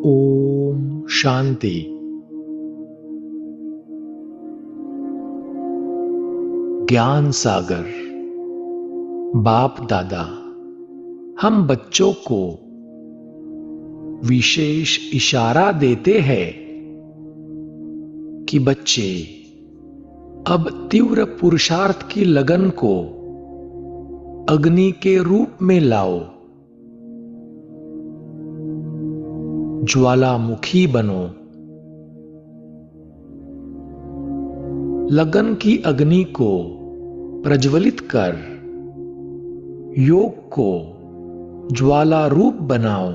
ओम शांति। ज्ञान सागर बाप दादा हम बच्चों को विशेष इशारा देते हैं कि बच्चे अब तीव्र पुरुषार्थ की लगन को अग्नि के रूप में लाओ, ज्वालामुखी बनो। लगन की अग्नि को प्रज्वलित कर योग को ज्वाला रूप बनाओ।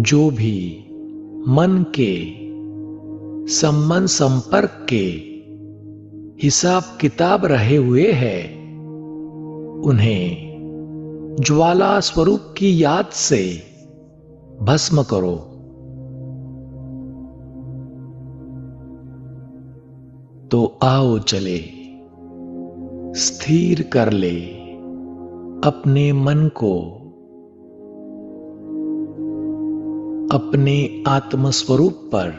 जो भी मन के संबंध संपर्क के हिसाब किताब रहे हुए हैं, उन्हें ज्वाला स्वरूप की याद से भस्म करो। तो आओ चले, स्थिर कर ले अपने मन को अपने आत्मस्वरूप पर।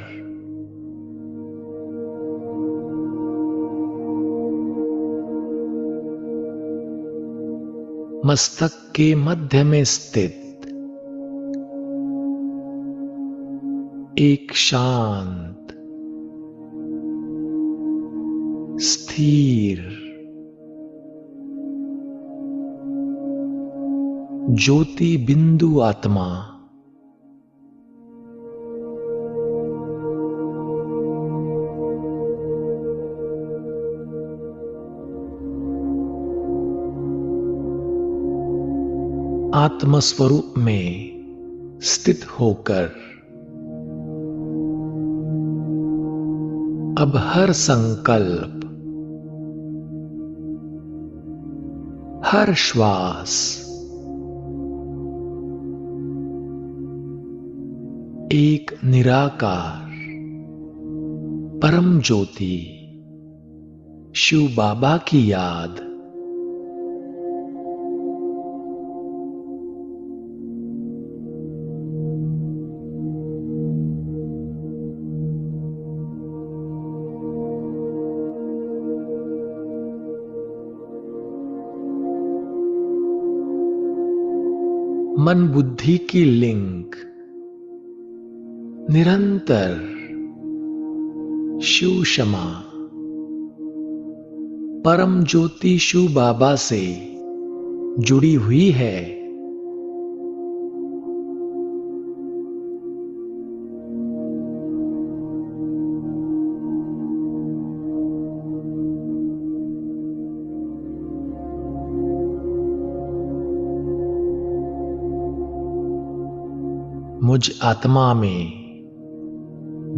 मस्तक के मध्य में स्थित एक शांत स्थिर ज्योति बिंदु आत्मा आत्मस्वरूप में स्थित होकर अब हर संकल्प, हर श्वास एक निराकार परम ज्योति शिव बाबा की याद, मन बुद्धि की लिंक निरंतर शिव क्षमा परम ज्योति शिव बाबा से जुड़ी हुई है। मुझ आत्मा में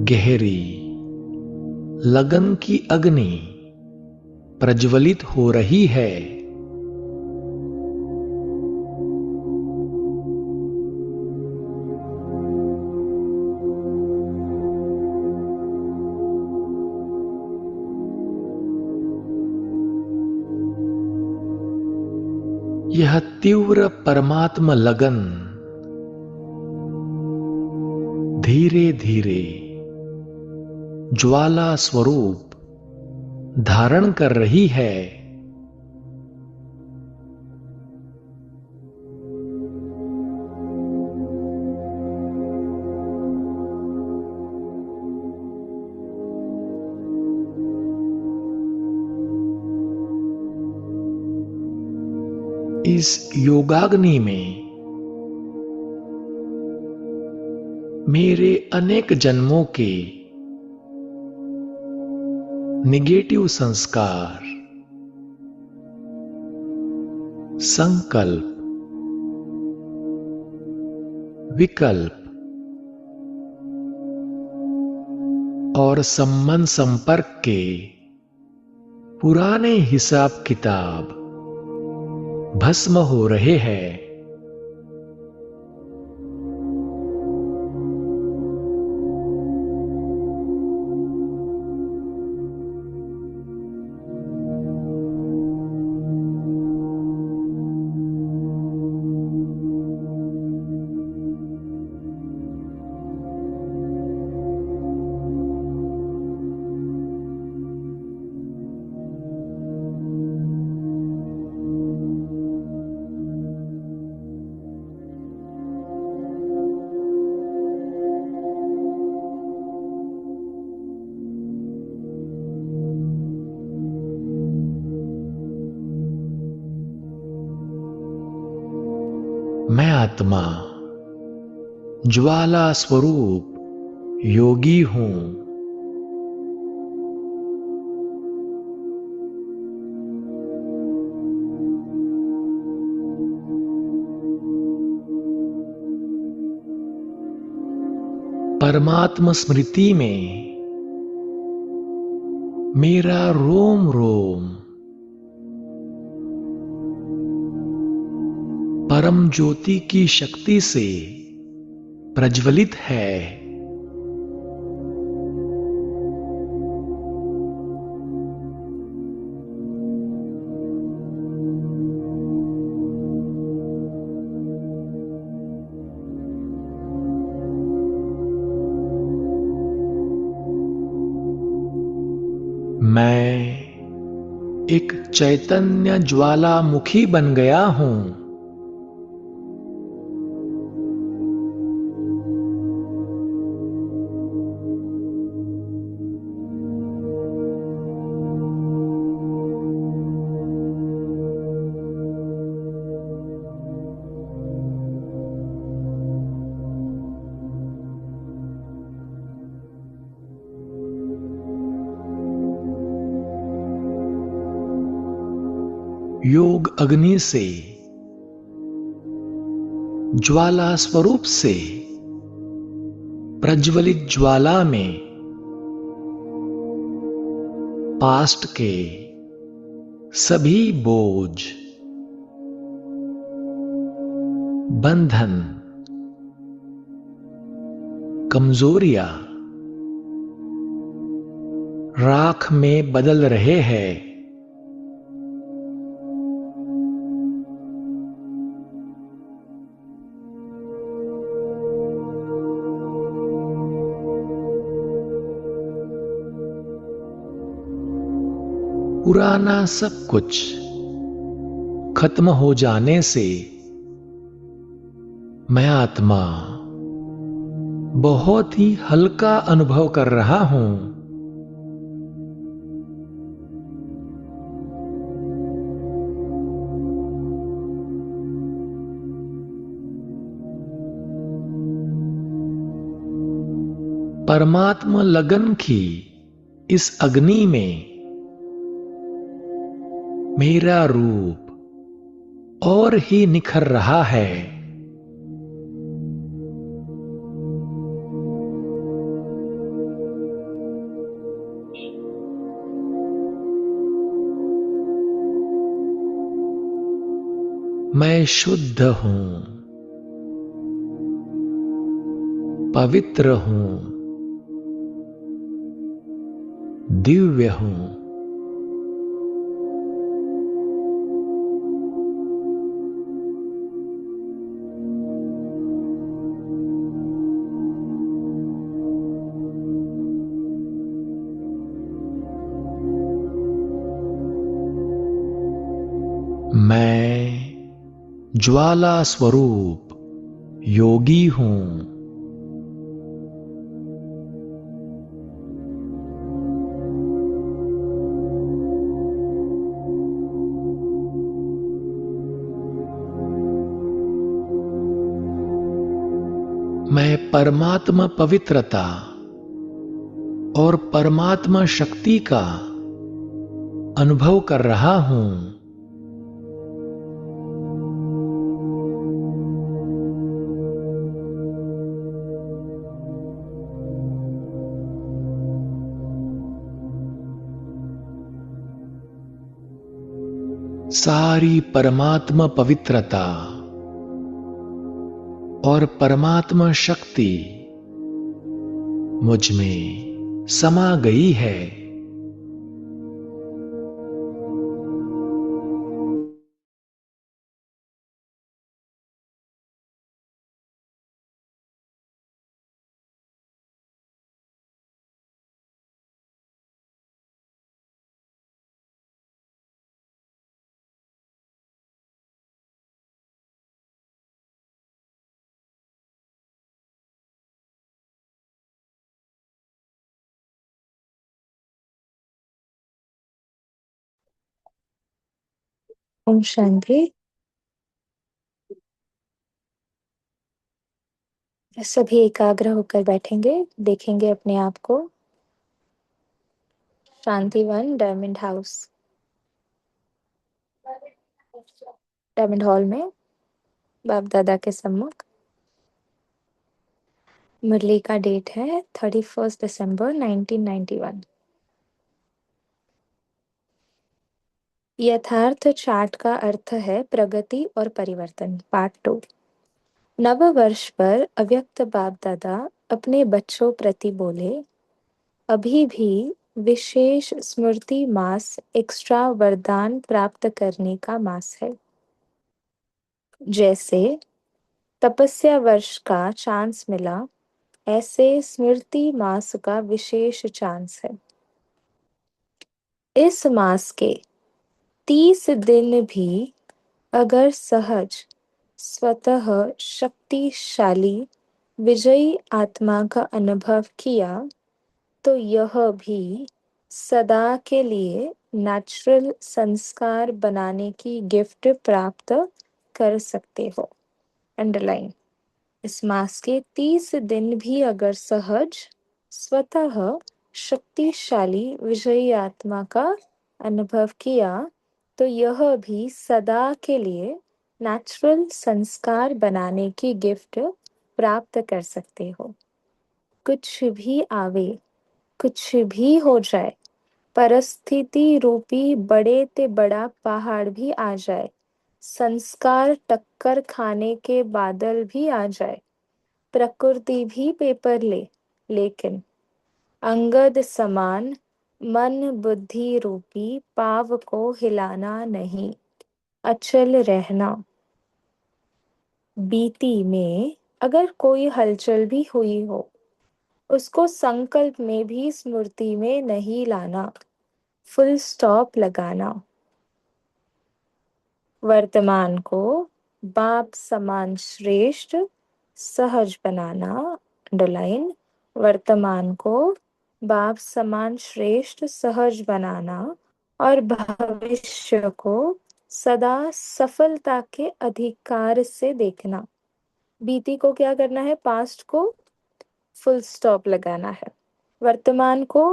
गहरी लगन की अग्नि प्रज्वलित हो रही है। यह तीव्र परमात्मा लगन धीरे धीरे ज्वाला स्वरूप धारण कर रही है। इस योगाग्नि में मेरे अनेक जन्मों के निगेटिव संस्कार, संकल्प, विकल्प और संबंध संपर्क के पुराने हिसाब किताब भस्म हो रहे हैं। मैं आत्मा ज्वाला स्वरूप योगी हूं। परमात्म स्मृति में मेरा रोम रोम परम ज्योति की शक्ति से प्रज्वलित है। मैं एक चैतन्य ज्वालामुखी बन गया हूं। योग अग्नि से, ज्वाला स्वरूप से प्रज्वलित ज्वाला में पास्ट के सभी बोझ, बंधन, कमजोरियां राख में बदल रहे हैं। पुराना सब कुछ खत्म हो जाने से मैं आत्मा बहुत ही हल्का अनुभव कर रहा हूं। परमात्मा लगन की इस अग्नि में मेरा रूप और ही निखर रहा है। मैं शुद्ध हूं, पवित्र हूं, दिव्य हूं। मैं ज्वाला स्वरूप योगी हूं। मैं परमात्मा पवित्रता और परमात्मा शक्ति का अनुभव कर रहा हूं। सारी परमात्मा पवित्रता और परमात्मा शक्ति मुझ में समा गई है। ओम शांति। सभी एकाग्र होकर बैठेंगे, देखेंगे अपने आप को। Shantivan diamond house, diamond hall में बाप दादा के सम्मुख। मुरली का डेट है 31 दिसंबर 1991। यथार्थ चार्ट का अर्थ है प्रगति और परिवर्तन, पार्ट 2। नव वर्ष पर अव्यक्त बाप दादा अपने बच्चों प्रति बोले, अभी भी विशेष स्मृति मास एक्स्ट्रा वरदान प्राप्त करने का मास है। जैसे तपस्या वर्ष का चांस मिला, ऐसे स्मृति मास का विशेष चांस है। इस मास के 30 दिन भी अगर सहज, स्वतः शक्तिशाली विजयी आत्मा का अनुभव किया तो यह भी सदा के लिए नेचुरल संस्कार बनाने की गिफ्ट प्राप्त कर सकते हो। अंडरलाइन। इस मास के 30 दिन भी अगर सहज, स्वतः शक्तिशाली विजयी आत्मा का अनुभव किया तो यह भी सदा के लिए नेचुरल संस्कार बनाने की गिफ्ट प्राप्त कर सकते हो। कुछ भी आवे, कुछ भी हो जाए, परिस्थिति रूपी बड़े ते बड़ा पहाड़ भी आ जाए, संस्कार टक्कर खाने के बादल भी आ जाए, प्रकृति भी पेपर ले, लेकिन अंगद समान मन बुद्धि रूपी पाव को हिलाना नहीं, अचल रहना। बीती में अगर कोई हलचल भी हुई हो, उसको संकल्प में भी स्मृति में नहीं लाना, फुल स्टॉप लगाना। वर्तमान को बाप समान श्रेष्ठ सहज बनाना। अंडरलाइन। वर्तमान को बाप समान श्रेष्ठ सहज बनाना और भविष्य को सदा सफलता के अधिकार से देखना। बीती को क्या करना है? पास्ट को फुल स्टॉप लगाना है। वर्तमान को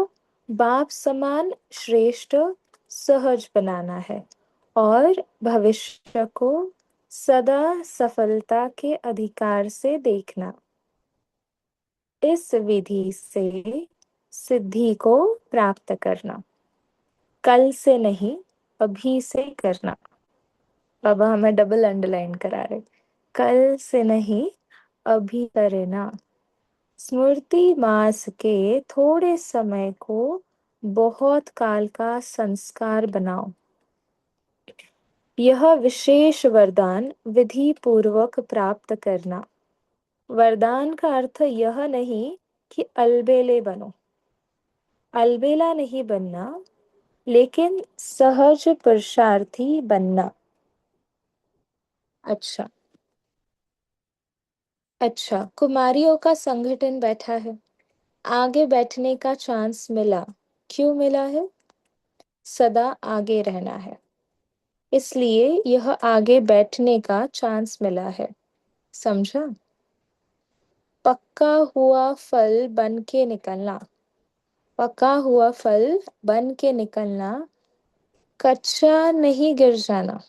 बाप समान श्रेष्ठ सहज बनाना है और भविष्य को सदा सफलता के अधिकार से देखना। इस विधि से सिद्धि को प्राप्त करना। कल से नहीं, अभी से करना। बाबा हमें डबल अंडरलाइन करा रहे, कल से नहीं अभी करना। स्मृति मास के थोड़े समय को बहुत काल का संस्कार बनाओ। यह विशेष वरदान विधि पूर्वक प्राप्त करना। वरदान का अर्थ यह नहीं कि अलबेले बनो, अलबेला नहीं बनना, लेकिन सहज पुरुषार्थी बनना। अच्छा अच्छा, कुमारियों का संगठन बैठा है, आगे बैठने का चांस मिला। क्यों मिला है? सदा आगे रहना है, इसलिए यह आगे बैठने का चांस मिला है। समझा? पक्का हुआ फल बन के निकलना, पका हुआ फल बन के निकलना, कच्चा नहीं गिर जाना।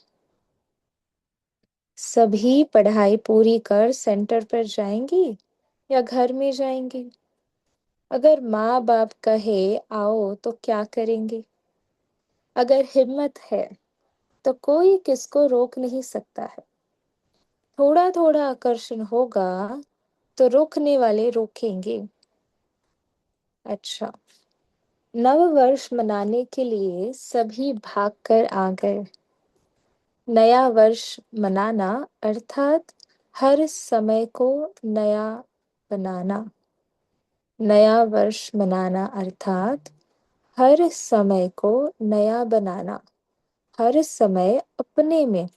सभी पढ़ाई पूरी कर सेंटर पर जाएंगी या घर में जाएंगी? अगर माँ बाप कहे आओ तो क्या करेंगे? अगर हिम्मत है तो कोई किसको रोक नहीं सकता है। थोड़ा थोड़ा आकर्षण होगा तो रोकने वाले रोकेंगे। अच्छा, नव वर्ष मनाने के लिए सभी भाग कर आ गए। नया वर्ष मनाना अर्थात हर समय को नया बनाना। नया वर्ष मनाना अर्थात हर समय को नया बनाना। हर समय अपने में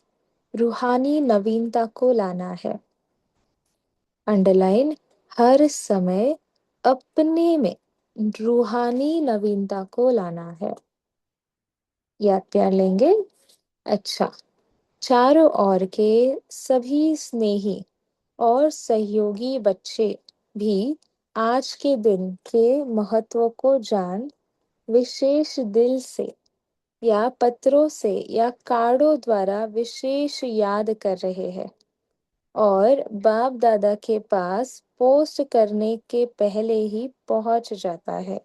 रूहानी नवीनता को लाना है। अंडरलाइन। हर समय अपने में रूहानी नवीनता को लाना है। याद प्यार लेंगे। अच्छा, चारों ओर के सभी स्नेही और सहयोगी बच्चे भी आज के दिन के महत्व को जान विशेष दिल से या पत्रों से या कार्डों द्वारा विशेष याद कर रहे हैं, और बाप दादा के पास पोस्ट करने के पहले ही पहुंच जाता है,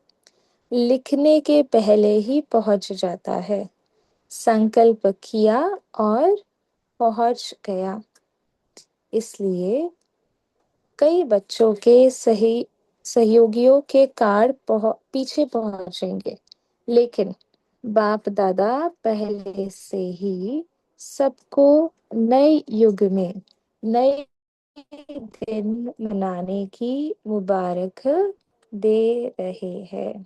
लिखने के पहले ही पहुंच जाता है। संकल्प किया और पहुंच गया। इसलिए कई बच्चों के सही सहयोगियों के कार्ड पीछे पहुंचेंगे, लेकिन बाप दादा पहले से ही सबको नए युग में नए दिन मनाने की मुबारक दे रहे हैं।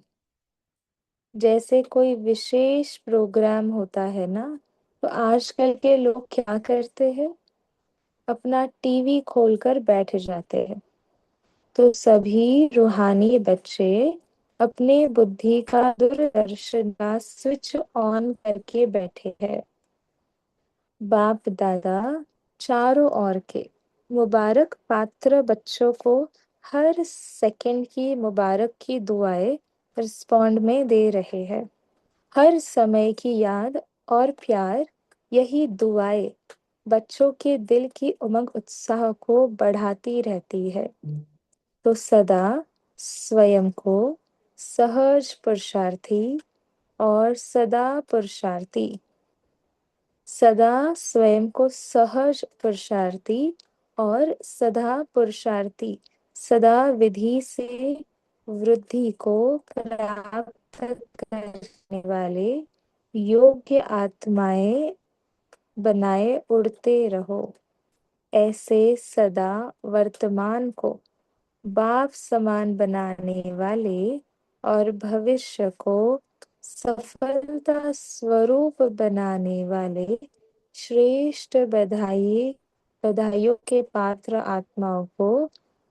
जैसे कोई विशेष प्रोग्राम होता है ना, तो आजकल के लोग क्या करते हैं, अपना टीवी खोलकर बैठ जाते हैं। तो सभी रूहानी बच्चे अपने बुद्धि का दूरदर्शन का स्विच ऑन करके बैठे हैं। बाप दादा चारों ओर के मुबारक पात्र बच्चों को हर सेकंड की मुबारक की दुआएं रिस्पॉन्ड में दे रहे हैं। हर समय की याद और प्यार, यही दुआएं बच्चों के दिल की उमंग उत्साह को बढ़ाती रहती है। तो सदा स्वयं को सहज पुरुषार्थी और सदा पुरुषार्थी, सदा स्वयं को सहज पुरुषार्थी और सदा पुरुषार्थी, सदा विधि से वृद्धि को प्राप्त करने वाले योग्य आत्माएं बनाए उड़ते रहो। ऐसे सदा वर्तमान को बाप समान बनाने वाले और भविष्य को सफलता स्वरूप बनाने वाले श्रेष्ठ बधाइयों के पात्र आत्माओं को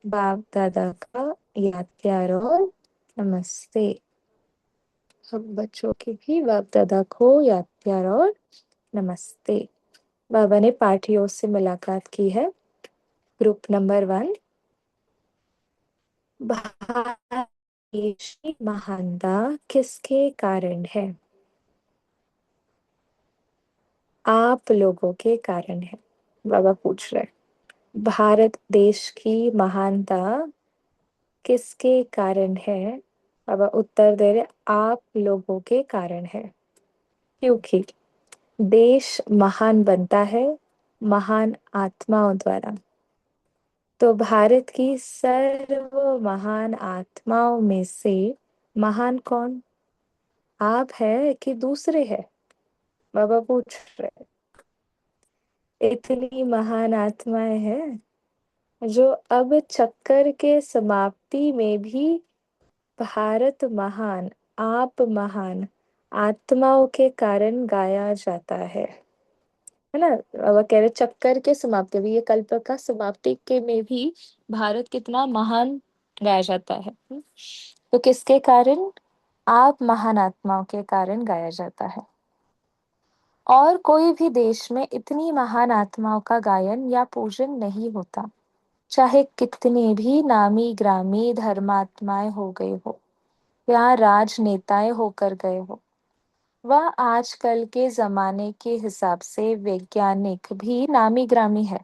बाप दादा का याद प्यार और नमस्ते। हम बच्चों के भी बाप दादा को याद प्यार और नमस्ते। बाबा ने पार्टियों से मुलाकात की है। ग्रुप नंबर 1, भारत देश की महानता किसके कारण है? आप लोगों के कारण है। बाबा पूछ रहे, भारत देश की महानता किसके कारण है? बाबा उत्तर दे रहे, आप लोगों के कारण है। क्योंकि देश महान बनता है महान आत्माओं द्वारा। तो भारत की सर्व महान आत्माओं में से महान कौन? आप है कि दूसरे है? बाबा पूछ रहे। इतनी महान आत्माएं हैं जो अब चक्कर के समाप्ति में भी भारत महान, आप महान आत्माओं के कारण गाया जाता है ना। बाबा कह रहे चक्कर के समाप्ति, अभी ये कल्प का समाप्ति के में भी भारत कितना महान गाया जाता है। तो किसके कारण? आप महान आत्माओं के कारण गाया जाता है। और कोई भी देश में इतनी महान आत्माओं का गायन या पूजन नहीं होता, चाहे कितने भी नामी ग्रामी धर्मात्माएं हो गए हो या राजनेताएं होकर गए हो। वह आजकल के जमाने के हिसाब से वैज्ञानिक भी नामी ग्रामी है,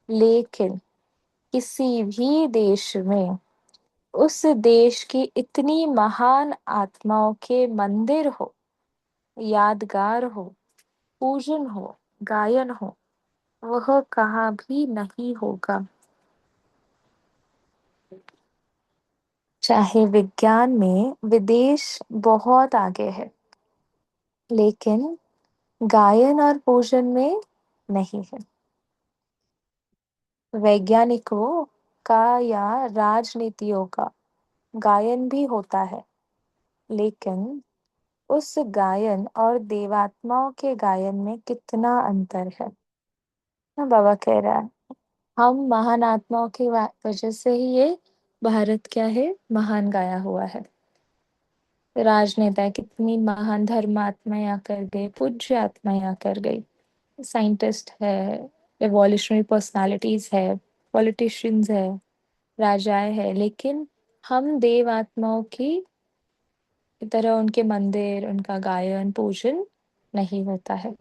लेकिन किसी भी देश में उस देश की इतनी महान आत्माओं के मंदिर हो, यादगार हो, पूजन हो, गायन हो, वह कहाँ भी नहीं होगा। चाहे विज्ञान में विदेश बहुत आगे है, लेकिन गायन और पूजन में नहीं है। वैज्ञानिकों का या राजनीतियों का गायन भी होता है, लेकिन उस गायन और देवात्माओं के गायन में कितना अंतर है ना। बाबा कह रहा है हम महान आत्माओं की वजह से ही ये भारत क्या है, महान गाया हुआ है। राजनेता कितनी महान धर्मात्माएं आकर गए, पूज्य आत्माएं आकर गई, साइंटिस्ट है, एवोल्यूशनरी पर्सनालिटीज है, पॉलिटिशियंस है, राजाएं है, लेकिन हम देव आत्माओं की तरह उनके मंदिर, उनका गायन पूजन नहीं होता है।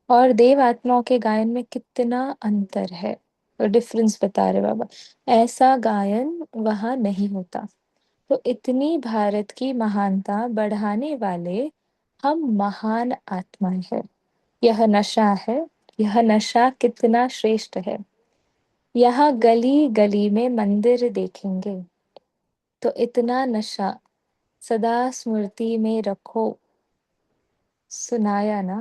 और देव आत्माओं के गायन में कितना अंतर है, और डिफरेंस बता रहे बाबा। ऐसा गायन वहां नहीं होता। तो इतनी भारत की महानता बढ़ाने वाले हम महान आत्माएं हैं। यह नशा है, यह नशा कितना श्रेष्ठ है। यहाँ गली गली में मंदिर देखेंगे तो इतना नशा सदा स्मृति में रखो। सुनाया ना।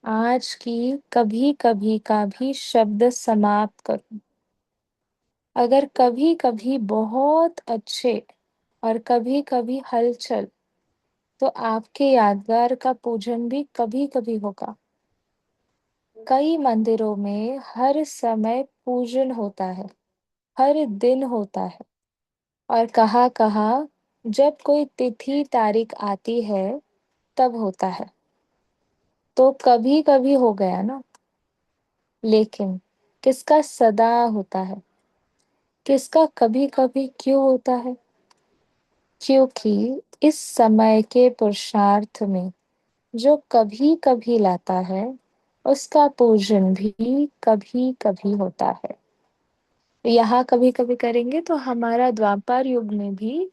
आज की कभी कभी का भी शब्द समाप्त करो। अगर कभी कभी बहुत अच्छे और कभी कभी हलचल, तो आपके यादगार का पूजन भी कभी कभी होगा। कई मंदिरों में हर समय पूजन होता है, हर दिन होता है। और कहाँ कहाँ जब कोई तिथि तारीख आती है तब होता है। तो कभी कभी हो गया ना। लेकिन किसका सदा होता है, किसका कभी कभी क्यों होता है? क्योंकि इस समय के पुरुषार्थ में जो कभी कभी लाता है, उसका पूजन भी कभी कभी होता है। यहाँ कभी कभी करेंगे तो हमारा द्वापर युग में भी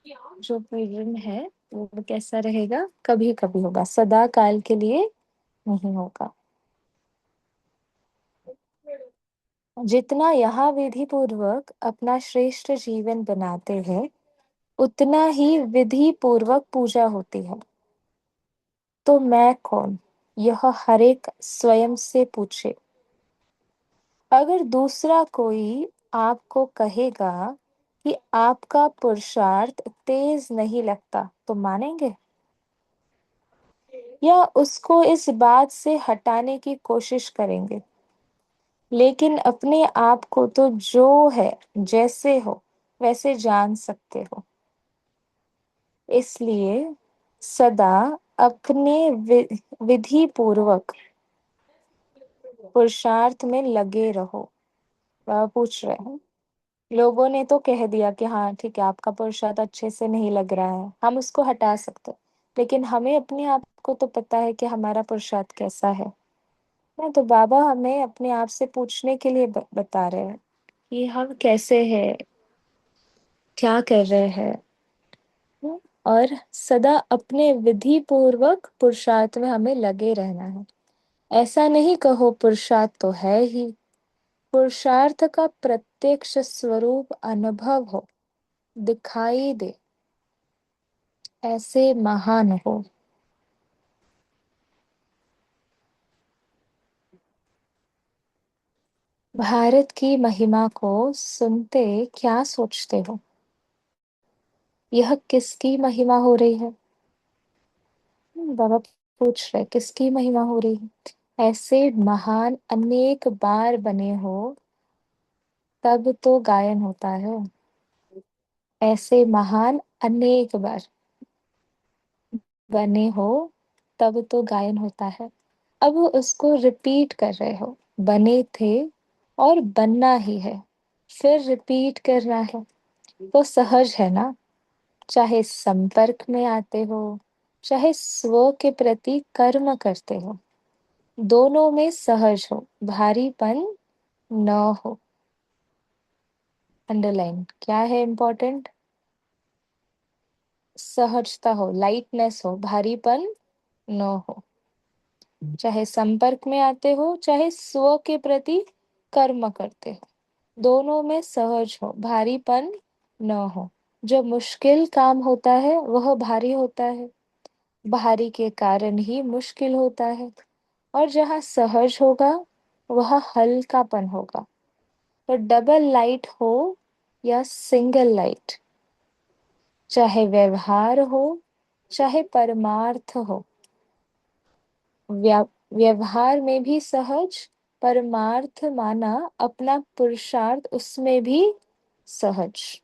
जो पूजन है वो कैसा रहेगा? कभी कभी होगा, सदा काल के लिए नहीं होगा। जितना यहाँ विधि पूर्वक अपना श्रेष्ठ जीवन बनाते हैं, उतना ही विधि पूर्वक पूजा होती है। तो मैं कौन, यह हर एक स्वयं से पूछे। अगर दूसरा कोई आपको कहेगा कि आपका पुरुषार्थ तेज नहीं लगता, तो मानेंगे? या उसको इस बात से हटाने की कोशिश करेंगे? लेकिन अपने आप को तो जो है, जैसे हो वैसे जान सकते हो। इसलिए सदा अपने विधि पूर्वक पुरुषार्थ में लगे रहो। वह पूछ रहे हैं, लोगों ने तो कह दिया कि हाँ ठीक है, आपका पुरुषार्थ अच्छे से नहीं लग रहा है, हम उसको हटा सकते हैं। लेकिन हमें अपने आप को तो पता है कि हमारा पुरुषार्थ कैसा है ना। तो बाबा हमें अपने आप से पूछने के लिए बता रहे हैं कि हम कैसे हैं, क्या कर रहे हैं। और सदा अपने विधि पूर्वक पुरुषार्थ में हमें लगे रहना है। ऐसा नहीं कहो पुरुषार्थ तो है ही। पुरुषार्थ का प्रत्यक्ष स्वरूप अनुभव हो, दिखाई दे, ऐसे महान हो। भारत की महिमा को सुनते क्या सोचते हो? यह किसकी महिमा हो रही है? बाबा पूछ रहे किसकी महिमा हो रही है? ऐसे महान अनेक बार बने हो तब तो गायन होता है। ऐसे महान अनेक बार बने हो तब तो गायन होता है। अब उसको रिपीट कर रहे हो। बने थे और बनना ही है, फिर रिपीट करना है। तो सहज है ना। चाहे संपर्क में आते हो, चाहे स्व के प्रति कर्म करते हो, दोनों में सहज हो, भारीपन न हो। अंडरलाइन क्या है इंपॉर्टेंट? सहजता हो, लाइटनेस हो, भारीपन न हो। चाहे संपर्क में आते हो, चाहे स्व के प्रति कर्म करते हो, दोनों में सहज हो, भारीपन न हो। जो मुश्किल काम होता है वह भारी होता है, भारी के कारण ही मुश्किल होता है। और जहाँ सहज होगा वह हल्कापन होगा। तो डबल लाइट हो या सिंगल लाइट, चाहे व्यवहार हो चाहे परमार्थ हो, व्यवहार में भी सहज, परमार्थ माना अपना पुरुषार्थ उसमें भी सहज,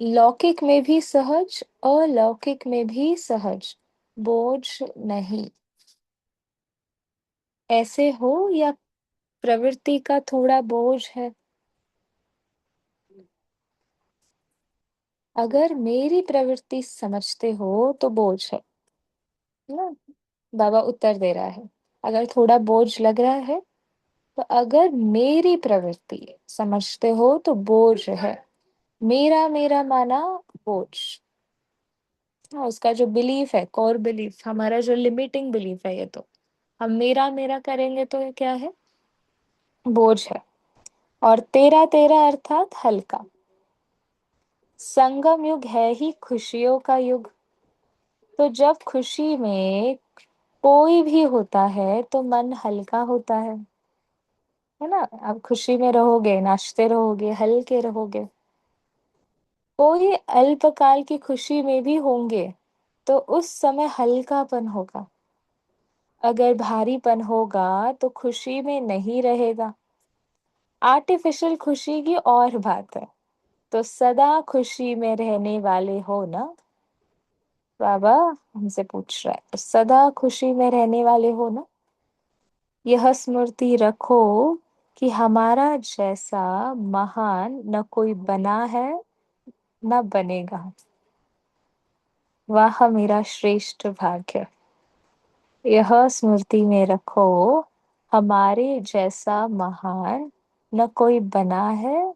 लौकिक में भी सहज, अलौकिक में भी सहज, बोझ नहीं। ऐसे हो या प्रवृत्ति का थोड़ा बोझ है। अगर मेरी प्रवृत्ति समझते हो तो बोझ है ना। बाबा उत्तर दे रहा है, अगर थोड़ा बोझ लग रहा है तो अगर मेरी प्रवृत्ति समझते हो तो बोझ है। मेरा मेरा माना बोझ। हाँ, उसका जो बिलीफ है, कोर बिलीफ, हमारा जो लिमिटिंग बिलीफ है, ये तो हम मेरा मेरा करेंगे तो ये क्या है, बोझ है। और तेरा तेरा अर्थात हल्का। संगम युग है ही खुशियों का युग। तो जब खुशी में कोई भी होता है तो मन हल्का होता है ना। अब खुशी में रहोगे, नाचते रहोगे, हल्के रहोगे। कोई अल्पकाल की खुशी में भी होंगे तो उस समय हल्कापन होगा। अगर भारीपन होगा तो खुशी में नहीं रहेगा। आर्टिफिशियल खुशी की और बात है। तो सदा खुशी में रहने वाले हो ना। बाबा हमसे पूछ रहा है, तो सदा खुशी में रहने वाले हो ना। यह स्मृति रखो कि हमारा जैसा महान न कोई बना है न बनेगा। वह मेरा श्रेष्ठ भाग्य। यह स्मृति में रखो, हमारे जैसा महान न कोई बना है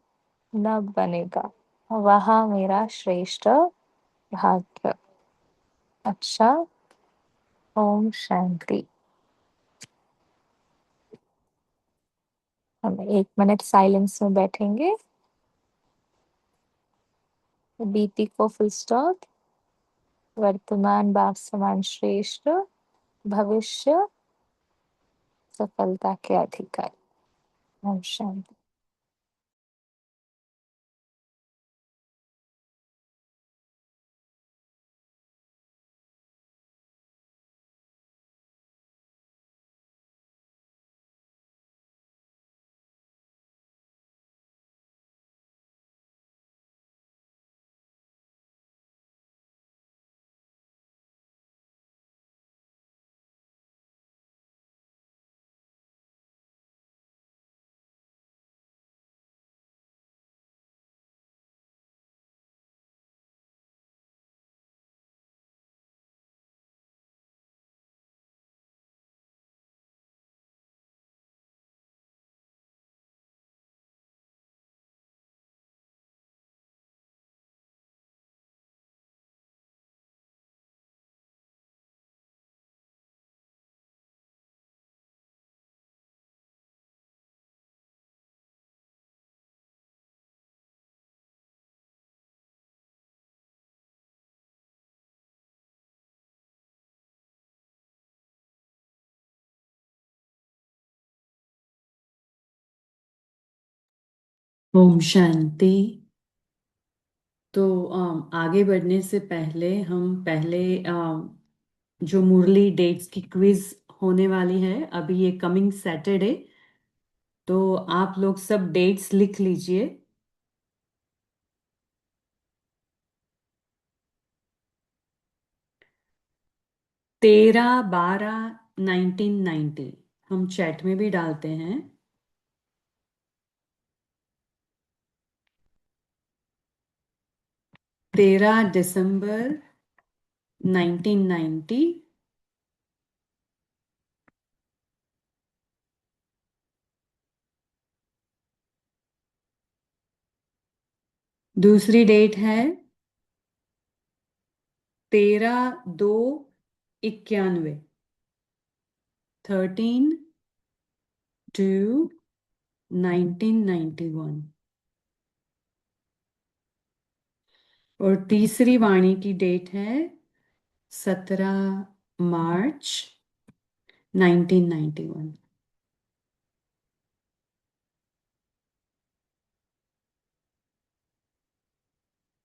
न बनेगा। वह मेरा श्रेष्ठ भाग्य। अच्छा, ओम शांति। हम 1 मिनट साइलेंस में बैठेंगे। बीती को फुल स्टॉप। वर्तमान बाप समान श्रेष्ठ, भविष्य सफलता के अधिकारी। ओम शांति। ओम शांति। तो आगे बढ़ने से पहले हम पहले जो मुरली डेट्स की क्विज होने वाली है अभी ये कमिंग सैटरडे, तो आप लोग सब डेट्स लिख लीजिए। 13/12/1990 हम चैट में भी डालते हैं। 13 दिसंबर 1990। दूसरी डेट है 13/2/91। 13/2/1991। और तीसरी वाणी की डेट है 17 मार्च 1991।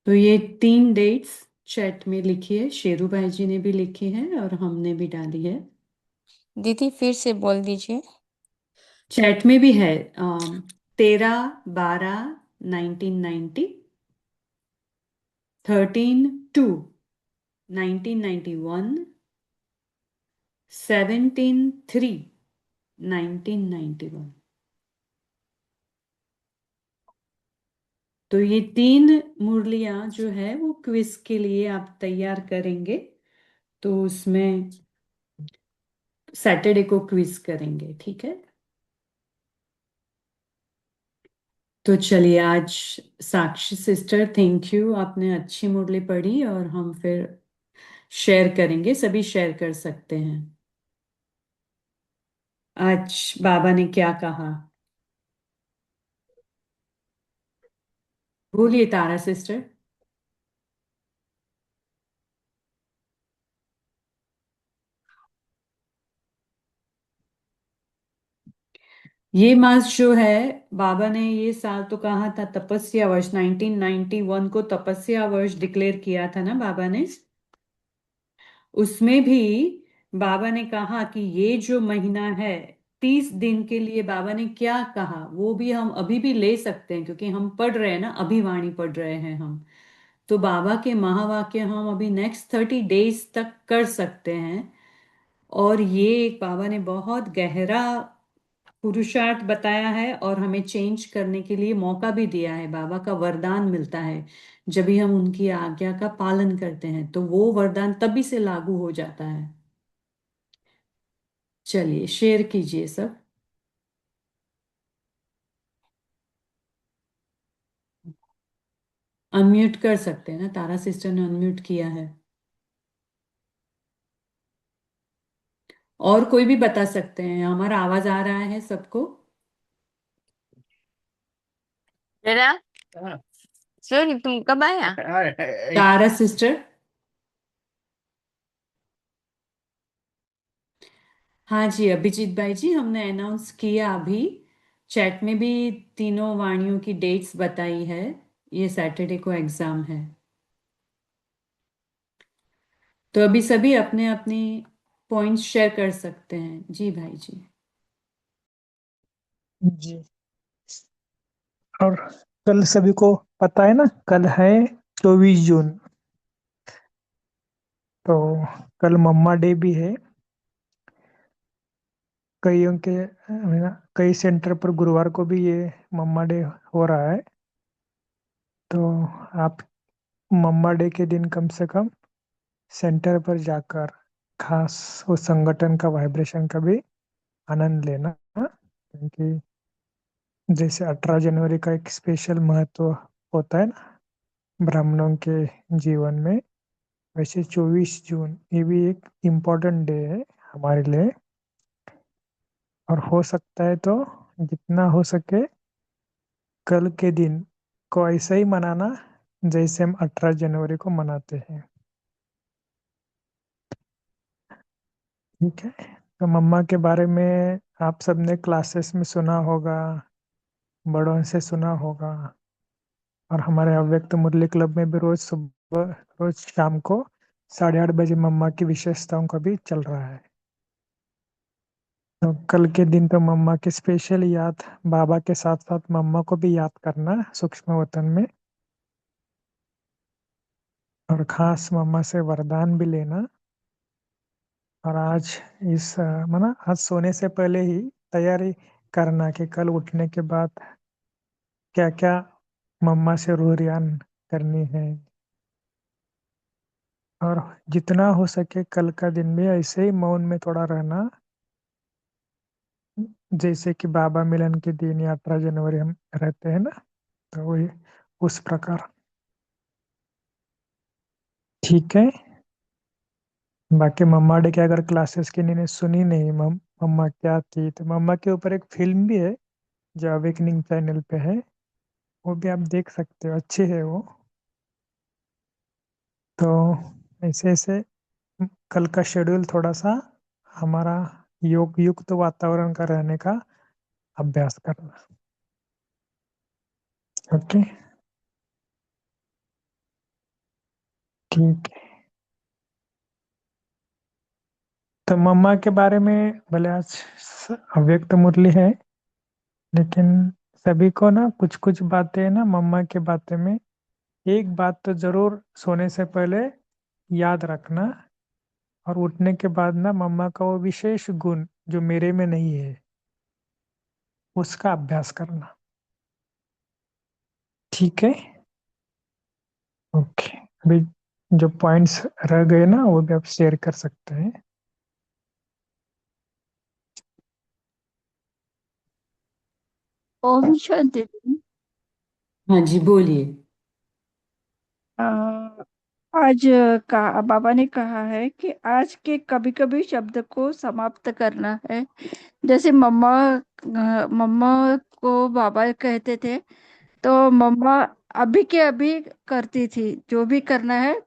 तो ये 3 डेट्स चैट में लिखिए। शेरू भाई जी ने भी लिखी है और हमने भी डाली है। दीदी फिर से बोल दीजिए। चैट में भी है 13/12/1990, 13/2/1991, 17/3/1991। तो ये 3 मुरलियां जो है वो क्विज के लिए आप तैयार करेंगे, तो उसमें सैटरडे को क्विज करेंगे, ठीक है। तो चलिए आज साक्षी सिस्टर, थैंक यू, आपने अच्छी मुरली पढ़ी, और हम फिर शेयर करेंगे, सभी शेयर कर सकते हैं आज बाबा ने क्या कहा। बोलिए तारा सिस्टर। ये मास जो है, बाबा ने ये साल तो कहा था तपस्या वर्ष, 1991 को तपस्या वर्ष डिक्लेयर किया था ना बाबा ने। उसमें भी बाबा ने कहा कि ये जो महीना है 30 दिन के लिए, बाबा ने क्या कहा वो भी हम अभी भी ले सकते हैं, क्योंकि हम पढ़ रहे हैं ना, अभिवाणी पढ़ रहे हैं हम। तो बाबा के महावाक्य हम अभी नेक्स्ट 30 डेज तक कर सकते हैं। और ये बाबा ने बहुत गहरा पुरुषार्थ बताया है, और हमें चेंज करने के लिए मौका भी दिया है, बाबा का वरदान मिलता है जब भी हम उनकी आज्ञा का पालन करते हैं, तो वो वरदान तभी से लागू हो जाता है। चलिए शेयर कीजिए सब। अनम्यूट कर सकते हैं ना, तारा सिस्टर ने अनम्यूट किया है। और कोई भी बता सकते हैं, हमारा आवाज आ रहा है सबको। बेटा, सॉरी, तुम कब आया? तारा सिस्टर। हाँ जी अभिजीत भाई जी, हमने अनाउंस किया अभी, चैट में भी तीनों वाणियों की डेट्स बताई है। ये सैटरडे को एग्जाम है, तो अभी सभी अपने अपनी पॉइंट्स शेयर कर सकते हैं। जी भाई जी। जी। और कल सभी को पता है ना, कल है 24 जून। तो कल मम्मा डे भी है। कईयों के कई सेंटर पर गुरुवार को भी ये मम्मा डे हो रहा है। तो आप मम्मा डे के दिन कम से कम सेंटर पर जाकर खास उस संगठन का वाइब्रेशन का भी आनंद लेना, क्योंकि जैसे 18 जनवरी का एक स्पेशल महत्व होता है ना ब्राह्मणों के जीवन में, वैसे 24 जून ये भी एक इम्पोर्टेंट डे है हमारे लिए। और हो सकता है तो जितना हो सके कल के दिन को ऐसा ही मनाना जैसे हम 18 जनवरी को मनाते हैं। ठीक है। तो मम्मा के बारे में आप सबने क्लासेस में सुना होगा, बड़ों से सुना होगा, और हमारे अव्यक्त मुरली क्लब में भी रोज सुबह रोज शाम को 8:30 बजे मम्मा की विशेषताओं का भी चल रहा है। तो कल के दिन तो मम्मा की स्पेशल याद, बाबा के साथ साथ मम्मा को भी याद करना सूक्ष्म वतन में, और खास मम्मा से वरदान भी लेना। और आज माना आज सोने से पहले ही तैयारी करना कि कल उठने के बाद क्या क्या मम्मा से रूहरियान करनी है। और जितना हो सके कल का दिन भी ऐसे ही मौन में थोड़ा रहना, जैसे कि बाबा मिलन के दिन या 18 जनवरी हम रहते हैं ना, तो वही उस प्रकार। ठीक है। बाकी मम्मा डे के अगर क्लासेस की ने सुनी नहीं, मम्मा क्या थी, तो मम्मा के ऊपर एक फिल्म भी है जो अवेकनिंग चैनल पे है, वो भी आप देख सकते हो, अच्छी है वो। तो ऐसे ऐसे कल का शेड्यूल थोड़ा सा हमारा योग युक्त वातावरण का रहने का अभ्यास करना। ओके। ठीक है। तो मम्मा के बारे में भले आज अव्यक्त मुरली है, लेकिन सभी को ना कुछ कुछ बातें ना मम्मा के बातें में, एक बात तो जरूर सोने से पहले याद रखना, और उठने के बाद ना मम्मा का वो विशेष गुण जो मेरे में नहीं है उसका अभ्यास करना। ठीक है। ओके, अभी जो पॉइंट्स रह गए ना वो भी आप शेयर कर सकते हैं। ओम शांति। हाँ जी, बोलिए। अ, आज का बाबा ने कहा है कि आज के कभी कभी शब्द को समाप्त करना है। जैसे मम्मा, मम्मा को बाबा कहते थे तो मम्मा अभी के अभी करती थी, जो भी करना है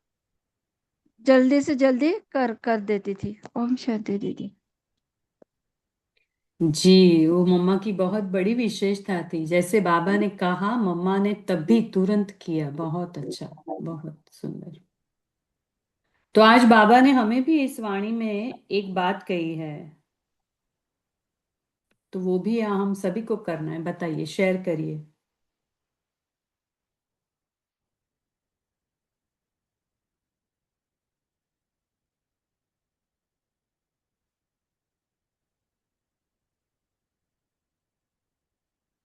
जल्दी से जल्दी कर कर देती थी। ओम शांति दीदी। जी, वो मम्मा की बहुत बड़ी विशेषता थी। जैसे बाबा ने कहा, मम्मा ने तभी तुरंत किया। बहुत अच्छा, बहुत सुंदर। तो आज बाबा ने हमें भी इस वाणी में एक बात कही है, तो वो भी हम सभी को करना है। बताइए, शेयर करिए।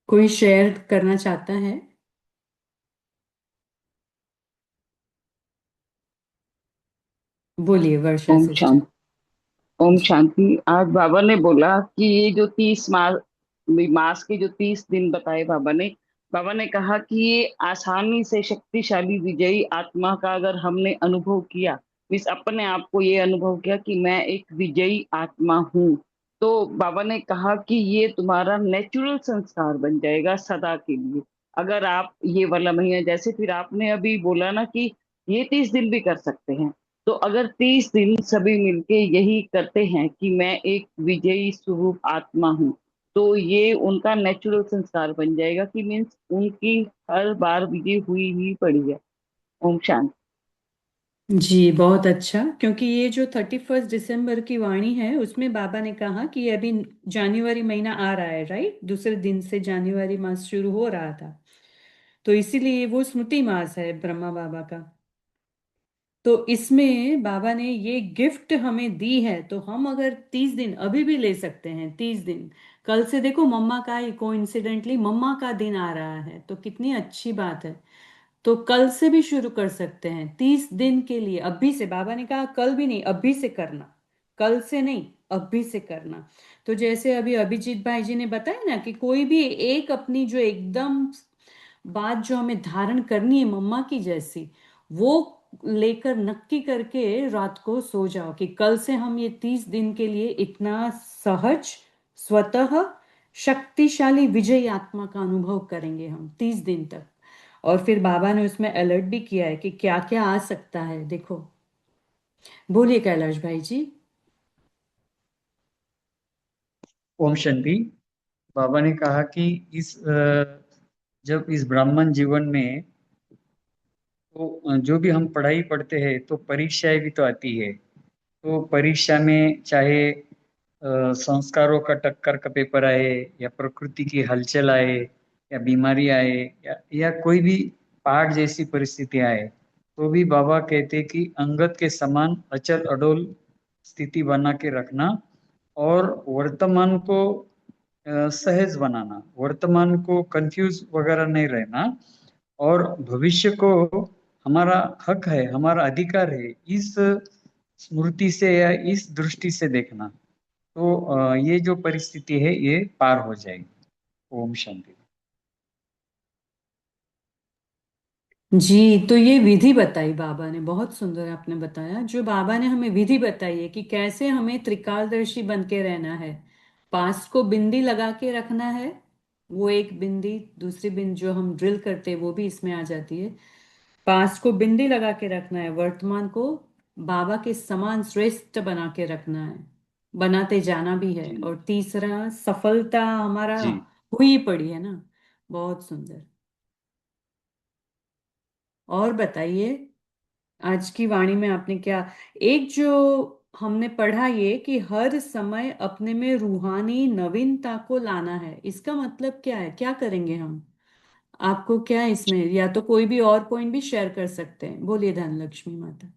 कोई शेयर करना चाहता है? बोलिए, वर्षा ओम सिस्टर। शांति। ओम शांति। आज बाबा ने बोला कि ये जो 30 मास के जो 30 दिन बताए बाबा ने कहा कि ये आसानी से शक्तिशाली विजयी आत्मा का अगर हमने अनुभव किया, मीन्स अपने आप को ये अनुभव किया कि मैं एक विजयी आत्मा हूँ, तो बाबा ने कहा कि ये तुम्हारा नेचुरल संस्कार बन जाएगा सदा के लिए। अगर आप ये वाला महीना, जैसे फिर आपने अभी बोला ना कि ये 30 दिन भी कर सकते हैं, तो अगर 30 दिन सभी मिलके यही करते हैं कि मैं एक विजयी स्वरूप आत्मा हूँ, तो ये उनका नेचुरल संस्कार बन जाएगा कि मीन्स उनकी हर बार विजय हुई ही पड़ी है। ओम शांति। जी, बहुत अच्छा। क्योंकि ये जो 31 दिसंबर की वाणी है, उसमें बाबा ने कहा कि ये अभी जनवरी महीना आ रहा है, राइट? दूसरे दिन से जनवरी मास शुरू हो रहा था, तो इसीलिए वो स्मृति मास है ब्रह्मा बाबा का। तो इसमें बाबा ने ये गिफ्ट हमें दी है, तो हम अगर 30 दिन अभी भी ले सकते हैं। 30 दिन, कल से देखो मम्मा का ही कोइंसिडेंटली मम्मा का दिन आ रहा है, तो कितनी अच्छी बात है। तो कल से भी शुरू कर सकते हैं 30 दिन के लिए। अभी से बाबा ने कहा, कल भी नहीं, अभी से करना। कल से नहीं, अभी से करना। तो जैसे अभी अभिजीत भाई जी ने बताया ना कि कोई भी एक अपनी जो एकदम बात जो हमें धारण करनी है मम्मा की जैसी, वो लेकर नक्की करके रात को सो जाओ कि कल से हम ये 30 दिन के लिए इतना सहज, स्वतः शक्तिशाली विजयी आत्मा का अनुभव करेंगे हम 30 दिन तक। और फिर बाबा ने उसमें अलर्ट भी किया है कि क्या क्या आ सकता है, देखो। बोलिए कैलाश भाई जी। ओम शांति। बाबा ने कहा कि जब इस ब्राह्मण जीवन में तो जो भी हम पढ़ाई पढ़ते हैं तो परीक्षाएं भी तो आती है। तो परीक्षा में चाहे संस्कारों का टक्कर का पेपर आए, या प्रकृति की हलचल आए, या बीमारी आए, या कोई भी पहाड़ जैसी परिस्थिति आए, तो भी बाबा कहते कि अंगद के समान अचल अडोल स्थिति बना के रखना, और वर्तमान को सहज बनाना, वर्तमान को कंफ्यूज वगैरह नहीं रहना, और भविष्य को हमारा हक है, हमारा अधिकार है, इस स्मृति से या इस दृष्टि से देखना, तो ये जो परिस्थिति है ये पार हो जाएगी। ओम शांति। जी, तो ये विधि बताई बाबा ने, बहुत सुंदर आपने बताया। जो बाबा ने हमें विधि बताई है कि कैसे हमें त्रिकालदर्शी बन के रहना है। पास को बिंदी लगा के रखना है, वो एक बिंदी, दूसरी बिंदी जो हम ड्रिल करते हैं वो भी इसमें आ जाती है। पास को बिंदी लगा के रखना है, वर्तमान को बाबा के समान श्रेष्ठ बना के रखना है, बनाते जाना भी है। जी। और तीसरा, सफलता हमारा जी। हुई पड़ी है ना। बहुत सुंदर। और बताइए, आज की वाणी में आपने क्या, एक जो हमने पढ़ा ये कि हर समय अपने में रूहानी नवीनता को लाना है, इसका मतलब क्या है? क्या करेंगे हम? आपको क्या है इसमें, या तो कोई भी और पॉइंट भी शेयर कर सकते हैं। बोलिए धनलक्ष्मी माता।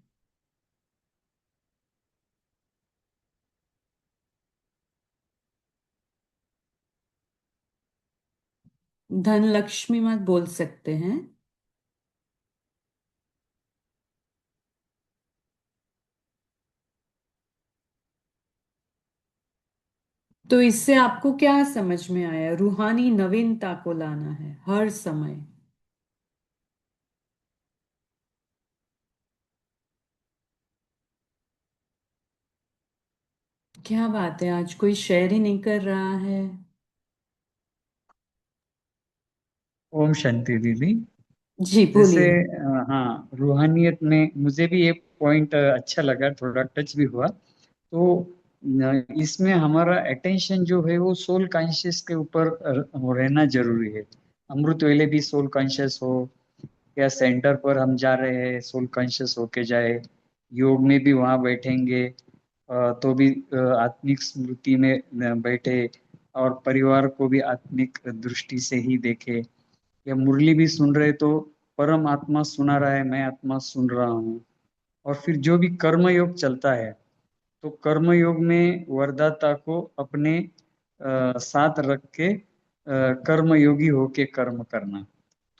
धनलक्ष्मी माता बोल सकते हैं। तो इससे आपको क्या समझ में आया? रूहानी नवीनता को लाना है हर समय। क्या बात है, आज कोई शेयर ही नहीं कर रहा है। ओम शांति दीदी। जी जैसे बोलिए। हाँ, रूहानियत में मुझे भी एक पॉइंट अच्छा लगा, थोड़ा टच भी हुआ। तो इसमें हमारा अटेंशन जो है वो सोल कॉन्शियस के ऊपर रहना जरूरी है। अमृत वेले भी सोल कॉन्शियस हो, या सेंटर पर हम जा रहे हैं सोल कॉन्शियस होके जाए, योग में भी वहाँ बैठेंगे तो भी आत्मिक स्मृति में बैठे, और परिवार को भी आत्मिक दृष्टि से ही देखे। या मुरली भी सुन रहे तो परम आत्मा सुना रहा है, मैं आत्मा सुन रहा हूँ। और फिर जो भी कर्म योग चलता है, तो कर्म योग में वरदाता को अपने साथ रख के कर्म योगी होके कर्म करना।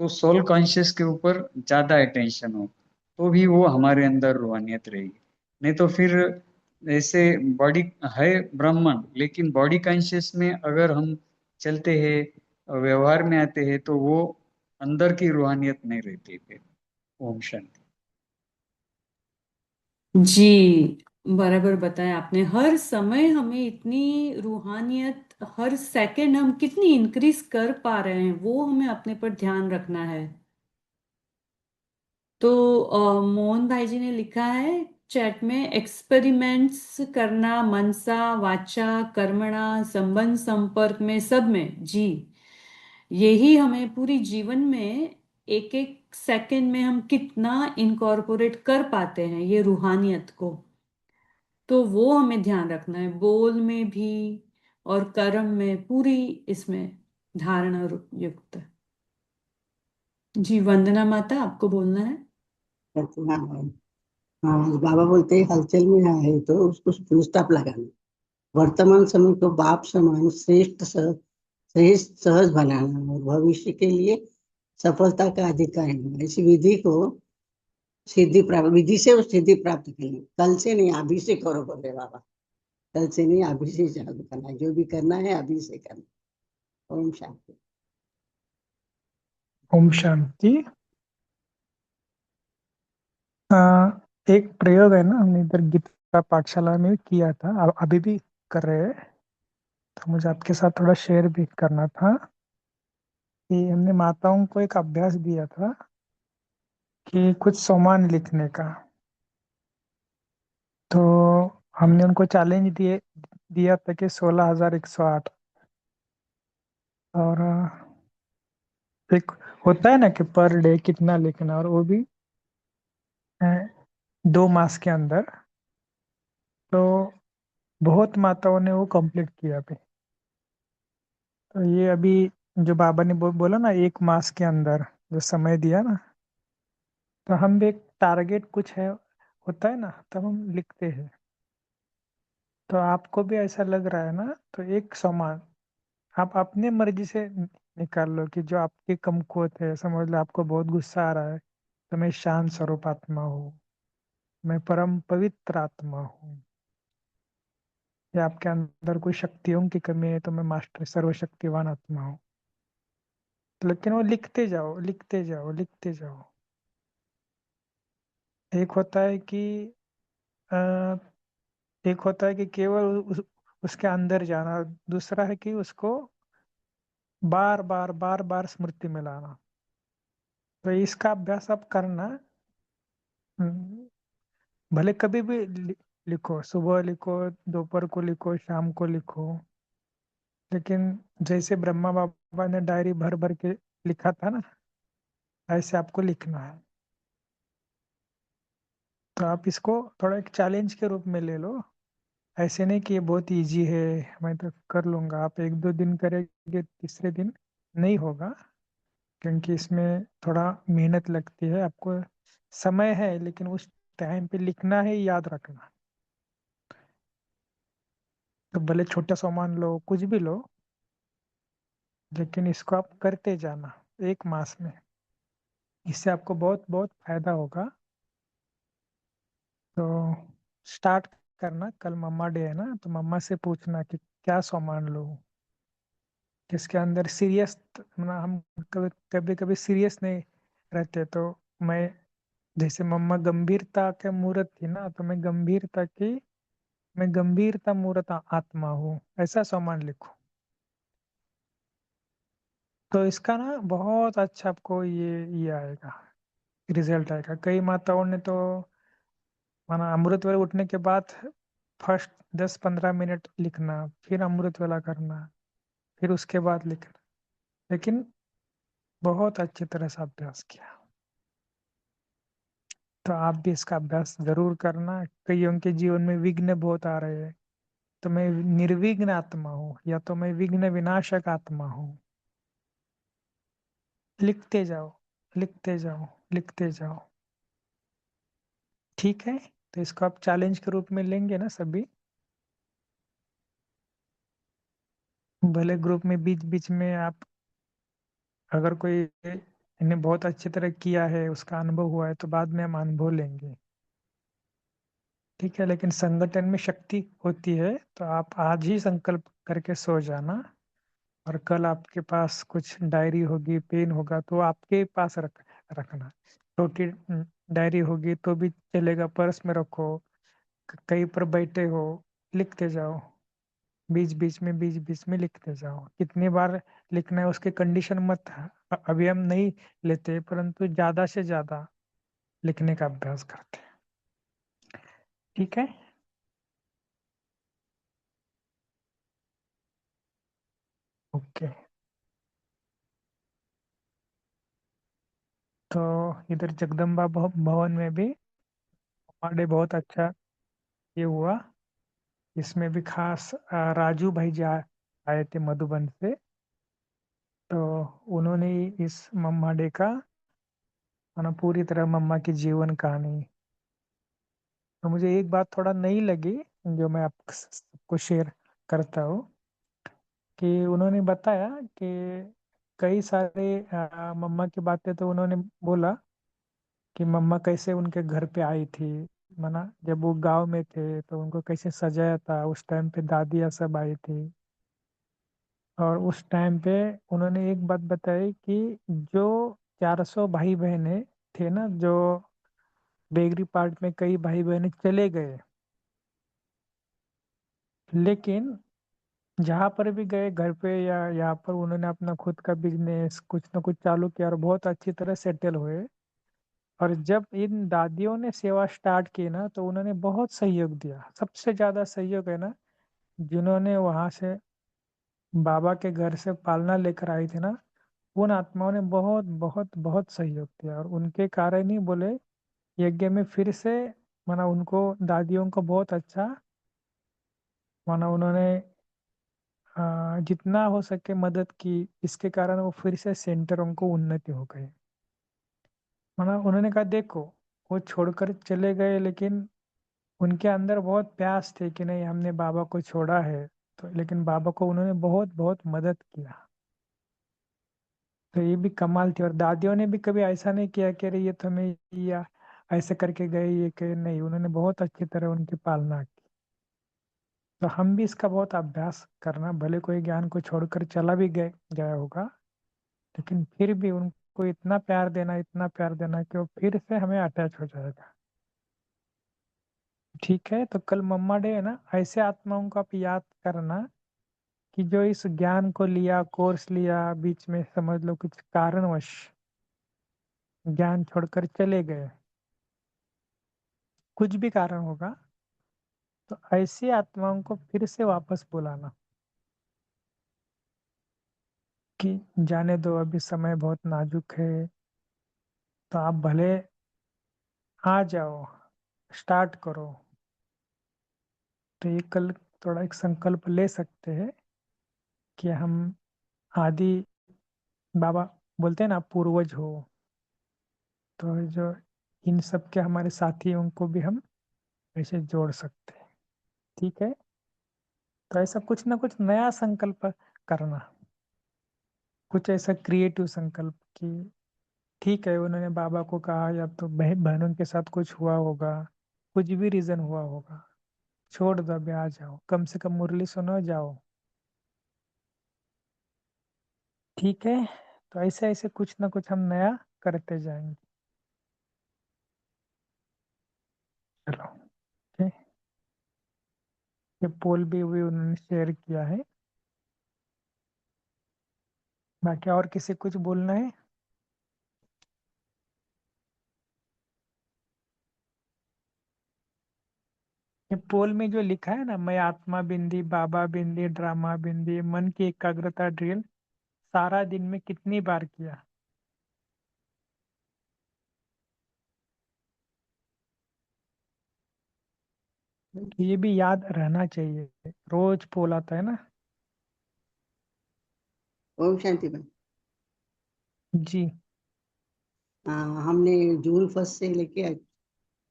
तो सोल कॉन्शियस के ऊपर ज्यादा अटेंशन हो तो भी वो हमारे अंदर रूहानियत रहेगी। नहीं तो फिर ऐसे बॉडी है ब्राह्मण, लेकिन बॉडी कॉन्शियस में अगर हम चलते हैं, व्यवहार में आते हैं, तो वो अंदर की रूहानियत नहीं रहती फिर। ओम शांति। जी बराबर बताया आपने। हर समय हमें इतनी रूहानियत, हर सेकंड हम कितनी इंक्रीज कर पा रहे हैं वो हमें अपने पर ध्यान रखना है। तो मोहन भाई जी ने लिखा है चैट में, एक्सपेरिमेंट्स करना मनसा वाचा कर्मणा संबंध संपर्क में सब में। जी यही हमें पूरी जीवन में एक एक सेकंड में हम कितना इनकॉर्पोरेट कर पाते हैं ये रूहानियत को, तो वो हमें ध्यान रखना है, बोल में भी और कर्म में पूरी इसमें धारणा युक्त। जी वंदना माता आपको बोलना है। हाँ हाँ, बाबा बोलते हैं हलचल में है तो उसको फुल स्टॉप लगाना। वर्तमान समय को बाप समान श्रेष्ठ सहज बनाना और भविष्य के लिए सफलता का अधिकारी होना। इस विधि को विधि से वो सिद्धि प्राप्त करनी। कल से नहीं, अभी से करो बोले बाबा। कल से नहीं, अभी से चालू करना, जो भी करना है अभी से करना। ओम शांति। ओम शांति। आ, एक प्रयोग है ना, हमने इधर गीता पाठशाला में किया था, अभी भी कर रहे हैं, तो मुझे आपके साथ थोड़ा शेयर भी करना था कि हमने माताओं को एक अभ्यास दिया था कि कुछ सामान लिखने का। तो हमने उनको चैलेंज दिया था कि 16,108। और एक होता है ना कि पर डे कितना लिखना, और वो भी अ, 2 मास के अंदर। तो बहुत माताओं ने वो कंप्लीट किया अभी। तो ये अभी जो बाबा ने बोला ना 1 मास के अंदर जो समय दिया ना, तो हम भी एक टारगेट कुछ है होता है ना, तब हम लिखते हैं। तो आपको भी ऐसा लग रहा है ना, तो एक सामान आप अपने मर्जी से निकाल लो कि जो आपकी कमकुवत है। समझ लो आपको बहुत गुस्सा आ रहा है, तो मैं शांत स्वरूप आत्मा हूँ, मैं परम पवित्र आत्मा हूँ। या आपके अंदर कोई शक्तियों की कमी है, तो मैं मास्टर सर्वशक्तिवान आत्मा हूँ। लेकिन वो लिखते जाओ, लिखते जाओ, लिखते जाओ। एक होता है कि अ, एक होता है कि केवल उसके अंदर जाना, दूसरा है कि उसको बार बार बार बार स्मृति में लाना। तो इसका अभ्यास आप करना। हम्म, भले कभी भी लिखो, सुबह लिखो, दोपहर को लिखो, शाम को लिखो। लेकिन जैसे ब्रह्मा बाबा ने डायरी भर भर के लिखा था ना, ऐसे आपको लिखना है। तो आप इसको थोड़ा एक चैलेंज के रूप में ले लो। ऐसे नहीं कि ये बहुत इजी है, मैं तो कर लूंगा। आप 1-2 दिन करेंगे, तीसरे दिन नहीं होगा, क्योंकि इसमें थोड़ा मेहनत लगती है। आपको समय है, लेकिन उस टाइम पे लिखना है, याद रखना। तो भले छोटा सामान लो, कुछ भी लो, लेकिन इसको आप करते जाना 1 मास में। इससे आपको बहुत बहुत फायदा होगा। तो स्टार्ट करना। कल मम्मा डे है ना, तो मम्मा से पूछना कि क्या सामान लूं जिसके अंदर सीरियस, मतलब हम कभी कभी कभी सीरियस नहीं रहते, तो मैं, जैसे मम्मा गंभीरता के मूर्त थी ना, तो मैं गंभीरता मूर्त आत्मा हूँ, ऐसा सामान लिखो। तो इसका ना बहुत अच्छा आपको ये आएगा, रिजल्ट आएगा। कई माताओं ने तो माना अमृत वेला उठने के बाद फर्स्ट 10-15 मिनट लिखना, फिर अमृत वेला करना, फिर उसके बाद लिखना, लेकिन बहुत अच्छी तरह से अभ्यास किया। तो आप भी इसका अभ्यास जरूर करना। कईयों के जीवन में विघ्न बहुत आ रहे हैं, तो मैं निर्विघ्न आत्मा हूँ या तो मैं विघ्न विनाशक आत्मा हूँ। लिखते जाओ, लिखते जाओ, लिखते जाओ। ठीक है, तो इसको आप चैलेंज के रूप में लेंगे ना सभी? भले ग्रुप में बीच बीच में आप, अगर कोई इन्हें बहुत अच्छी तरह किया है, उसका अनुभव हुआ है, तो बाद में हम अनुभव लेंगे। ठीक है, लेकिन संगठन में शक्ति होती है, तो आप आज ही संकल्प करके सो जाना, और कल आपके पास कुछ डायरी होगी, पेन होगा, तो आपके पास रखना। छोटी डायरी होगी तो भी चलेगा, पर्स में रखो, कहीं पर बैठे हो, लिखते जाओ। बीच बीच में लिखते जाओ। कितनी बार लिखना है उसके कंडीशन मत, अभी हम नहीं लेते, परंतु ज्यादा से ज्यादा लिखने का अभ्यास करते हैं। ठीक है, ओके। तो इधर जगदम्बा भवन में भी हमारे बहुत अच्छा ये हुआ। इसमें भी खास राजू भाई जी आए थे मधुबन से, तो उन्होंने इस मम्मा डे का पूरी तरह मम्मा की जीवन कहानी, तो मुझे एक बात थोड़ा नई लगी, जो मैं आप सबको शेयर करता हूँ, कि उन्होंने बताया कि कई सारे मम्मा की बातें, तो उन्होंने बोला कि मम्मा कैसे उनके घर पे आई थी, माना जब वो गांव में थे तो उनको कैसे सजाया था, उस टाइम पे दादियाँ सब आई थी। और उस टाइम पे उन्होंने एक बात बताई कि जो 400 भाई बहने थे ना, जो बेगरी पार्ट में कई भाई बहने चले गए, लेकिन जहाँ पर भी गए घर पे या यहाँ पर उन्होंने अपना खुद का बिजनेस कुछ ना कुछ चालू किया और बहुत अच्छी तरह सेटल हुए। और जब इन दादियों ने सेवा स्टार्ट की ना, तो उन्होंने बहुत सहयोग दिया। सबसे ज्यादा सहयोग है ना, जिन्होंने वहां से बाबा के घर से पालना लेकर आई थी ना, उन आत्माओं ने बहुत बहुत बहुत सहयोग दिया, और उनके कारण ही बोले यज्ञ में फिर से, माना उनको दादियों को बहुत अच्छा, माना उन्होंने जितना हो सके मदद की, इसके कारण वो फिर से सेंटरों को उन्नति हो गई। माना उन्होंने कहा देखो, वो छोड़कर चले गए, लेकिन उनके अंदर बहुत प्यास थे कि नहीं हमने बाबा को छोड़ा है, तो लेकिन बाबा को उन्होंने बहुत बहुत मदद किया। तो ये भी कमाल थी। और दादियों ने भी कभी ऐसा नहीं किया कि अरे ये तो हमें या ऐसे करके गए, ये कि नहीं, उन्होंने बहुत अच्छी तरह उनकी पालना की। तो हम भी इसका बहुत अभ्यास करना, भले कोई ज्ञान को छोड़कर चला भी गया होगा, लेकिन फिर भी उनको इतना प्यार देना, इतना प्यार देना कि वो फिर से हमें अटैच हो जाएगा। ठीक है, तो कल मम्मा डे है ना, ऐसे आत्माओं को आप याद करना कि जो इस ज्ञान को लिया, कोर्स लिया, बीच में समझ लो कुछ कारणवश ज्ञान छोड़कर चले गए, कुछ भी कारण होगा, तो ऐसी आत्माओं को फिर से वापस बुलाना कि जाने दो, अभी समय बहुत नाजुक है, तो आप भले आ जाओ, स्टार्ट करो। तो ये कल थोड़ा एक संकल्प ले सकते हैं कि हम आदि, बाबा बोलते हैं ना पूर्वज हो, तो जो इन सब के हमारे साथियों को भी हम ऐसे जोड़ सकते हैं। ठीक है, तो ऐसा कुछ ना कुछ नया संकल्प करना, कुछ ऐसा क्रिएटिव संकल्प कि ठीक है, उन्होंने बाबा को कहा, या तो बहनों के साथ कुछ हुआ होगा, कुछ भी रीजन हुआ होगा, छोड़ दो, अभी आ जाओ, कम से कम मुरली सुनो, जाओ। ठीक है, तो ऐसे ऐसे कुछ ना कुछ हम नया करते जाएंगे। चलो, ठीक। ये पोल भी उन्होंने शेयर किया है। बाकी और किसी कुछ बोलना है? ये पोल में जो लिखा है ना, मैं आत्मा बिंदी, बाबा बिंदी, ड्रामा बिंदी, मन की एकाग्रता ड्रिल सारा दिन में कितनी बार किया? तो ये भी याद रहना चाहिए, रोज पोल आता है ना। ओम शांति बहन। जी। हमने जून 1 से लेके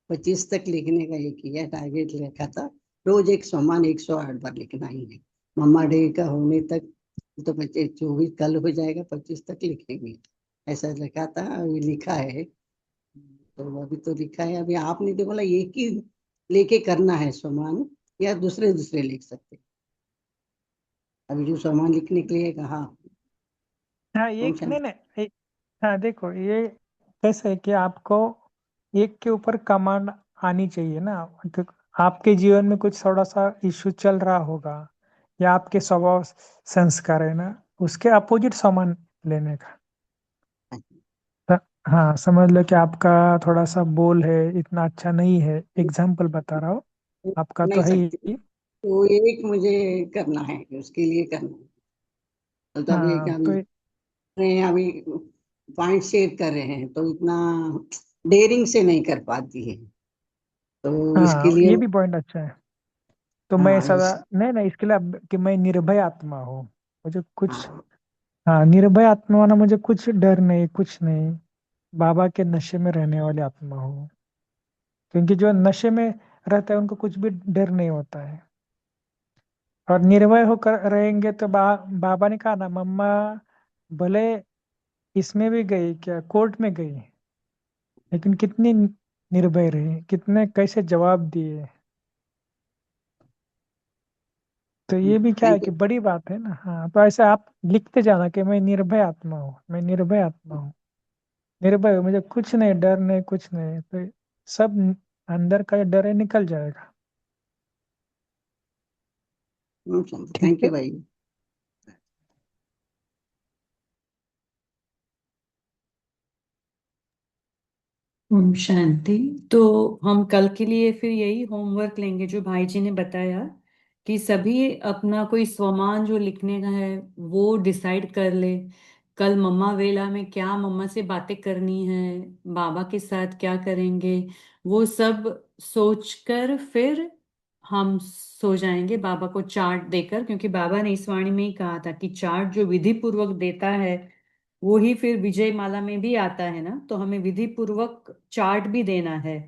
25 तक लिखने का ये किया, टारगेट रखा था। रोज एक सम्मान 108 बार लिखना ही है। मम्मा डे का होने तक तो 24 कल हो जाएगा, 25 तक लिखेंगे ऐसा लिखा था, अभी लिखा है। तो अभी तो लिखा है, अभी आपने तो बोला एक ही लेके करना है सम्मान, या दूसरे दूसरे लिख सकते। अभी जो सम्मान लिखने के लिए कहा। हाँ, ओम एक नहीं शांति। नहीं हाँ देखो, ये कैसे है कि आपको एक के ऊपर कमांड आनी चाहिए ना। तो आपके जीवन में कुछ थोड़ा सा इश्यू चल रहा होगा, या आपके स्वभाव संस्कार है ना, उसके अपोजिट सामान लेने का। तो हाँ, समझ लो कि आपका थोड़ा सा बोल है इतना अच्छा नहीं है, एग्जाम्पल बता रहा हूँ। आपका तो नहीं है सकती, ही। तो एक मुझे करना है, उसके लिए करना है। तो अभी हाँ तो अभी पॉइंट शेयर कर रहे हैं, तो इतना डेयरिंग से नहीं कर पाती है, तो इसके हाँ, लिए। ये भी पॉइंट अच्छा है। तो मैं हाँ सदा इस नहीं नहीं इसके लिए कि मैं निर्भय आत्मा हूँ, मुझे कुछ। हाँ हाँ, निर्भय आत्मा होना, मुझे कुछ डर नहीं, कुछ नहीं। बाबा के नशे में रहने वाली आत्मा हूँ। क्योंकि जो नशे में रहता है उनको कुछ भी डर नहीं होता है। और निर्भय होकर रहेंगे तो बाबा ने कहा ना, मम्मा भले इसमें भी गई, क्या कोर्ट में गई, लेकिन कितनी निर्भय रही, कितने कैसे जवाब दिए। तो ये भी क्या है थैंक कि यू। बड़ी बात है ना। हाँ, तो ऐसे आप लिखते जाना कि मैं निर्भय आत्मा हूँ, मैं निर्भय आत्मा हूँ, निर्भय हूँ, मुझे कुछ नहीं, डर नहीं, कुछ नहीं। तो सब अंदर का जो डर है निकल जाएगा। ठीक थैंक है। यू भाई। ओम शांति। तो हम कल के लिए फिर यही होमवर्क लेंगे जो भाई जी ने बताया, कि सभी अपना कोई स्वमान जो लिखने का है वो डिसाइड कर ले। कल मम्मा वेला में क्या मम्मा से बातें करनी है, बाबा के साथ क्या करेंगे, वो सब सोचकर फिर हम सो जाएंगे बाबा को चार्ट देकर। क्योंकि बाबा ने इस वाणी में ही कहा था कि चार्ट जो विधि पूर्वक देता है वो ही फिर विजय माला में भी आता है ना, तो हमें विधि पूर्वक चार्ट भी देना है।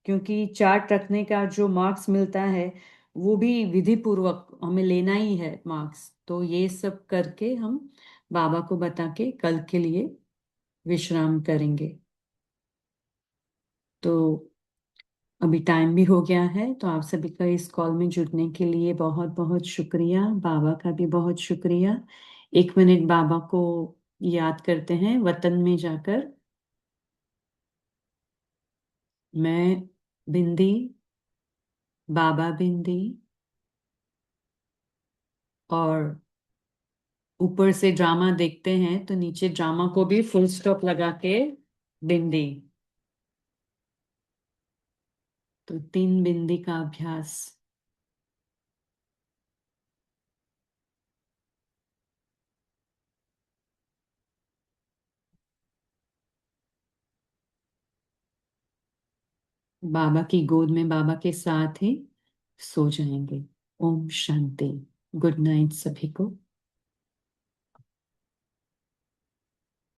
क्योंकि चार्ट रखने का जो मार्क्स मिलता है वो भी विधि पूर्वक हमें लेना ही है मार्क्स। तो ये सब करके हम बाबा को बता के कल के लिए विश्राम करेंगे। तो अभी टाइम भी हो गया है, तो आप सभी का इस कॉल में जुड़ने के लिए बहुत बहुत शुक्रिया, बाबा का भी बहुत शुक्रिया। 1 मिनट बाबा को याद करते हैं वतन में जाकर। मैं बिंदी, बाबा बिंदी, और ऊपर से ड्रामा देखते हैं तो नीचे ड्रामा को भी फुल स्टॉप लगा के बिंदी। तो 3 बिंदी का अभ्यास। बाबा की गोद में बाबा के साथ ही सो जाएंगे। ओम शांति। गुड नाइट सभी को।